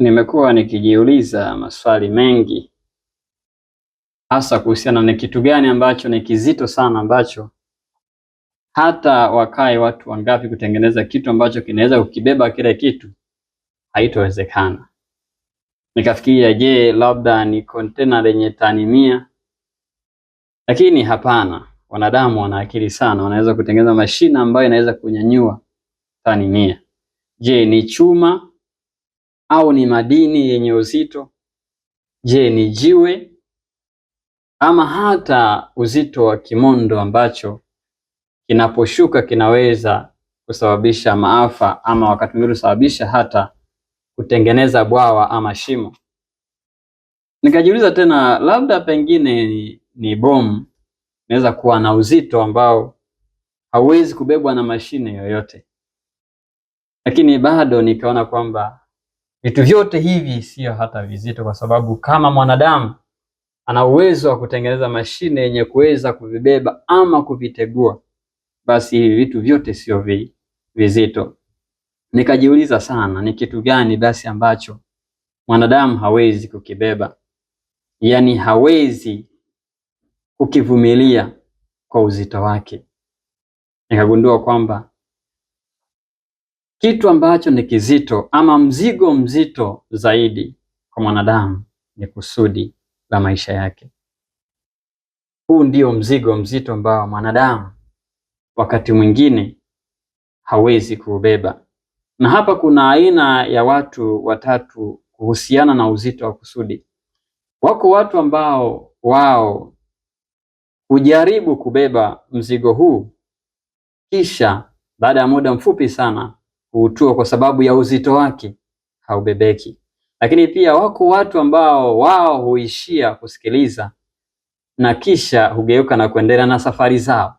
Nimekuwa nikijiuliza maswali mengi hasa kuhusiana na kitu gani ambacho ni kizito sana ambacho hata wakae watu wangapi kutengeneza kitu ambacho kinaweza kukibeba kile kitu haitowezekana. Nikafikiria, je, labda ni kontena lenye tani 100? Lakini hapana, wanadamu wana akili sana, wanaweza kutengeneza mashine ambayo inaweza kunyanyua tani 100. Je, ni chuma au ni madini yenye uzito? Je, ni jiwe ama hata uzito wa kimondo ambacho kinaposhuka kinaweza kusababisha maafa ama wakati mwingine kusababisha hata kutengeneza bwawa ama shimo. Nikajiuliza tena, labda pengine ni bomu inaweza kuwa na uzito ambao hauwezi kubebwa na mashine yoyote. Lakini bado nikaona kwamba vitu vyote hivi sio hata vizito, kwa sababu kama mwanadamu ana uwezo wa kutengeneza mashine yenye kuweza kuvibeba ama kuvitegua, basi hivi vitu vyote sio vizito. Nikajiuliza sana, ni kitu gani basi ambacho mwanadamu hawezi kukibeba, yaani hawezi kukivumilia kwa uzito wake. Nikagundua kwamba kitu ambacho ni kizito ama mzigo mzito zaidi kwa mwanadamu ni kusudi la maisha yake. Huu ndio mzigo mzito ambao mwanadamu wakati mwingine hawezi kuubeba. Na hapa kuna aina ya watu watatu kuhusiana na uzito wa kusudi. Wako watu ambao wao hujaribu kubeba mzigo huu, kisha baada ya muda mfupi sana huutua kwa sababu ya uzito wake, haubebeki. Lakini pia wako watu ambao wao huishia kusikiliza na kisha hugeuka na kuendelea na safari zao,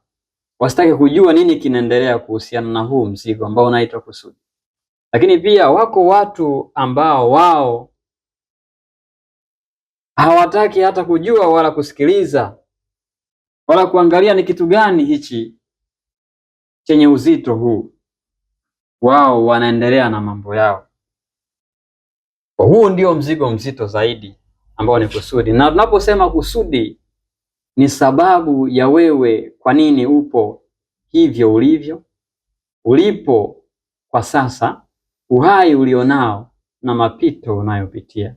wasitaki kujua nini kinaendelea kuhusiana na huu mzigo ambao unaitwa kusudi. Lakini pia wako watu ambao wao hawataki hata kujua wala kusikiliza wala kuangalia ni kitu gani hichi chenye uzito huu. Wao wanaendelea na mambo yao. Huu ndio mzigo mzito zaidi ambao ni kusudi. Na tunaposema kusudi ni sababu ya wewe kwa nini upo hivyo ulivyo, ulipo kwa sasa, uhai ulionao na mapito unayopitia.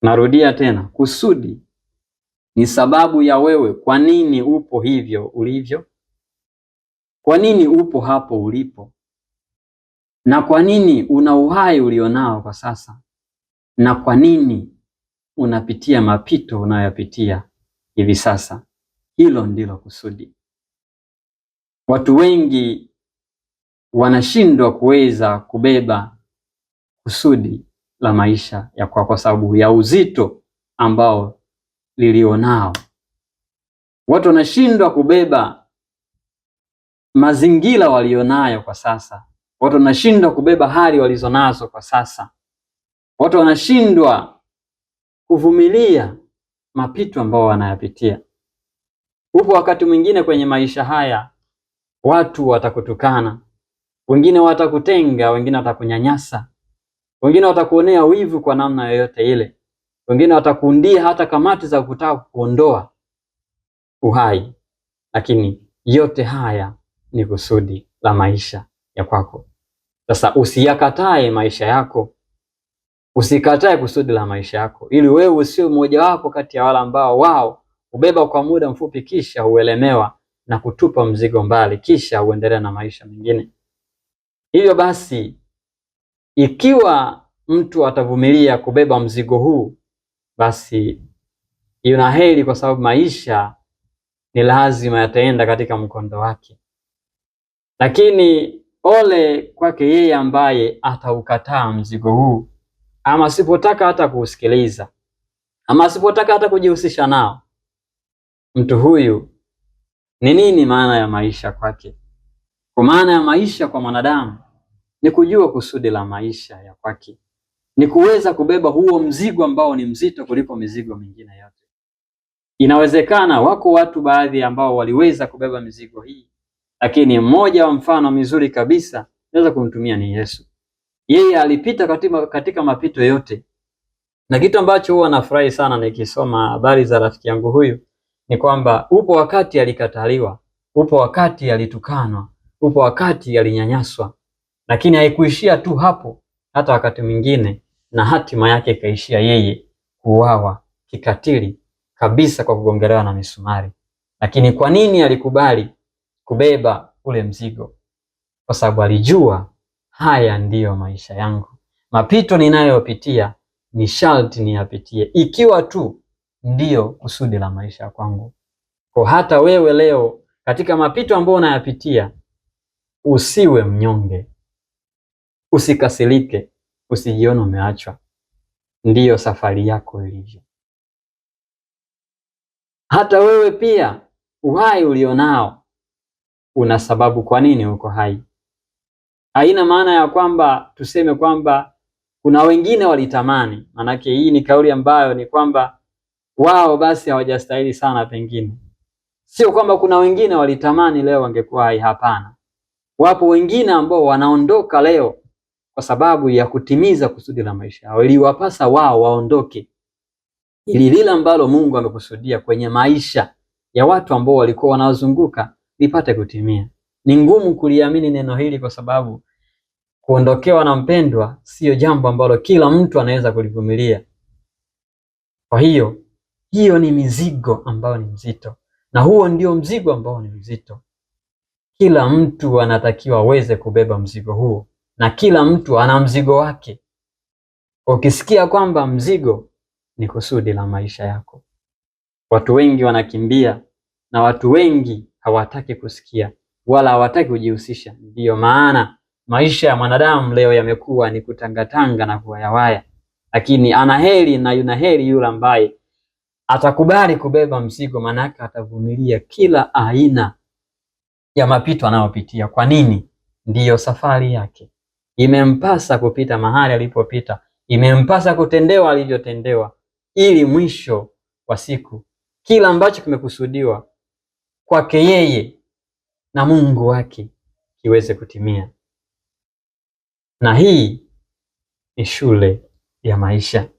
Narudia tena, kusudi ni sababu ya wewe kwa nini upo hivyo ulivyo, kwa nini upo hapo ulipo, na kwa nini una uhai ulionao kwa sasa, na kwa nini unapitia mapito unayopitia hivi sasa. Hilo ndilo kusudi. Watu wengi wanashindwa kuweza kubeba kusudi la maisha ya kwa sababu ya uzito ambao lilionao. Watu wanashindwa kubeba mazingira walionayo kwa sasa. Watu wanashindwa kubeba hali walizonazo kwa sasa. Watu wanashindwa kuvumilia mapito ambao wanayapitia. Upo wakati mwingine kwenye maisha haya watu watakutukana, wengine watakutenga, wengine watakunyanyasa, wengine watakuonea wivu kwa namna yoyote ile, wengine watakuundia hata kamati za kutaka kuondoa uhai. Lakini yote haya ni kusudi la maisha ya kwako. Sasa usiyakatae maisha yako, usikatae kusudi la maisha yako, ili wewe usio mmoja wapo kati ya wale ambao wao ubeba kwa muda mfupi kisha uelemewa na kutupa mzigo mbali kisha uendelea na maisha mengine. Hivyo basi, ikiwa mtu atavumilia kubeba mzigo huu, basi yuna heri, kwa sababu maisha ni lazima yataenda katika mkondo wake. Lakini ole kwake yeye ambaye ataukataa mzigo huu, ama asipotaka hata kuusikiliza, ama asipotaka hata kujihusisha nao. Mtu huyu ni nini maana ya maisha kwake? Kwa maana ya maisha kwa mwanadamu ni kujua kusudi la maisha ya kwake, ni kuweza kubeba huo mzigo ambao ni mzito kuliko mizigo mingine yote. Inawezekana wako watu baadhi ambao waliweza kubeba mizigo hii, lakini mmoja wa mfano mizuri kabisa naweza kumtumia ni Yesu. Yeye alipita katika mapito yote, na kitu ambacho huwa nafurahi sana nikisoma habari za rafiki yangu huyu ni kwamba upo wakati alikataliwa, upo wakati alitukanwa, upo wakati alinyanyaswa, lakini haikuishia tu hapo. Hata wakati mwingine na hatima yake ikaishia yeye kuuawa kikatili kabisa kwa kugongelewa na misumari. Lakini kwa nini alikubali kubeba ule mzigo? Kwa sababu alijua haya ndiyo maisha yangu, mapito ninayopitia ni sharti niyapitie, ikiwa tu ndiyo kusudi la maisha kwangu. Kwa hata wewe leo katika mapito ambayo unayapitia, usiwe mnyonge, usikasirike, usijione umeachwa. Ndiyo safari yako ilivyo. Hata wewe pia uhai ulionao una sababu kwa nini uko hai. Haina maana ya kwamba tuseme kwamba kuna wengine walitamani, manake hii ni kauli ambayo ni kwamba wao basi hawajastahili sana pengine. Sio kwamba kuna wengine walitamani leo wangekuwa hai, hapana. Wapo wengine ambao wanaondoka leo kwa sababu ya kutimiza kusudi la maisha yao. Iliwapasa wao waondoke ili lile ambalo Mungu amekusudia kwenye maisha ya watu ambao walikuwa wanawazunguka lipate kutimia. Ni ngumu kuliamini neno hili kwa sababu kuondokewa na mpendwa sio jambo ambalo kila mtu anaweza kulivumilia. Kwa hiyo ni mizigo ambayo ni mzito, na huo ndio mzigo ambao ni mzito. Kila mtu anatakiwa aweze kubeba mzigo huo, na kila mtu ana mzigo wake. Ukisikia kwamba mzigo ni kusudi la maisha yako, watu wengi wanakimbia na watu wengi hawataki kusikia wala hawataki kujihusisha. Ndiyo maana maisha ya mwanadamu leo yamekuwa ni kutangatanga na kuwayawaya, lakini anaheri na yunaheri yule ambaye atakubali kubeba mzigo, manake atavumilia kila aina ya mapito anayopitia. Kwa nini? Ndiyo safari yake. Imempasa kupita mahali alipopita, imempasa kutendewa alivyotendewa, ili mwisho wa siku kila ambacho kimekusudiwa kwake yeye na Mungu wake kiweze kutimia. Na hii ni shule ya maisha.